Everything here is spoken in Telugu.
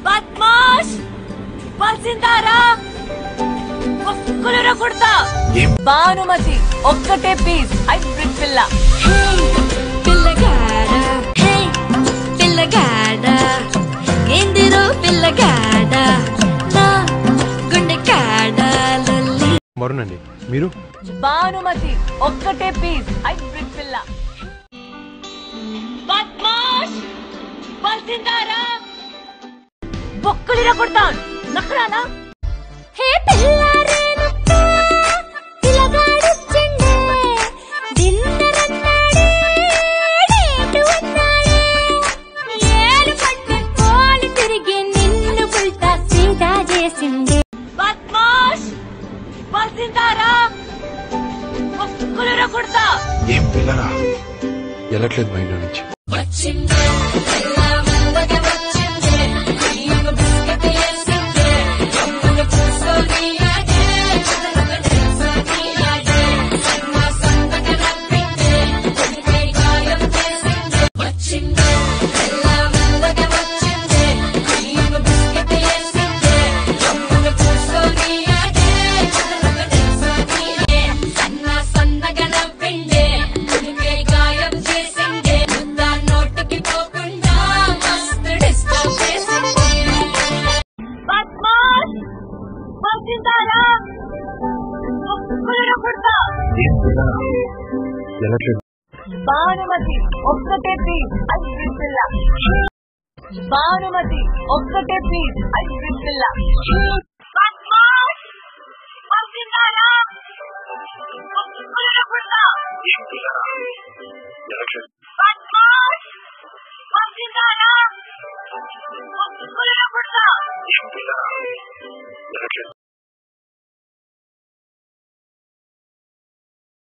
బద్మాష్ బల్సిందారా ఒక్కలుర కొడతా భానుమతి ఒక్కటే పీస్ హైబ్రిడ్ పిల్ల పిల్లగాడా హే పిల్లగాడా ఏందిరో పిల్లగాడా నా గుండె కాడా లల్లి మరునండి మీరు భానుమతి ఒక్కటే పీస్ హైబ్రిడ్ పిల్ల బద్మాష్ బల్సిందారా ఒక్కలుర కొడతా నక్కరాలా హే పిల్లారేనప్ప పిల్లగాడొచ్చిండే దిన్నరన్నాడే డేటు అన్నాడే ఏలు పట్టే కోలు తిరిగి నిన్ను పుల్టా సీదా చేసిండే బద్మాష్ బల్సిందారా ఒక్కలుర కొడతా ఏం పిల్లరా వెళ్ళట్లేదు మైండ్ నుంచి వచ్చిందే పిల్లమందగా వచ్చిందే నీకు బిస్కెట్ వేసిందే అమ్ముల పూసోని అదే చదరక తెలుసోని అదే సన్న సందక రప్పిందే కొడుకై గాయం చేసిందే వచ్చిందే పిల్లమందగా వచ్చిందే నీకు బిస్కెట్ వేసిందే అమ్ముల పూసోని అదే చదరక తెలుసోని అదే సన్న సందక రప్పిందే కొడుకై గాయం చేసిందే ముద్దా నోటికి పోకుండా మస్తు డిస్టర్బ్ చేసిందే బద్మాష్ బల్సిందారా ఒక్కలుర కొడతా ఏం పిల్లరా వెళ్ళట్లేదు భానుమతి ఒక్కటే పీస్ హైబ్రిడ్ పిల్ల భానుమతి ఒక్కటే పీస్ హైబ్రిడ్ పిల్ల బద్మాష్ బల్సిందారా ఒక్కలుర కొడతా ఏం పిల్లరా వెళ్ళట్లేదు బద్మాష్ బల్సిందారా ఒక్కలుర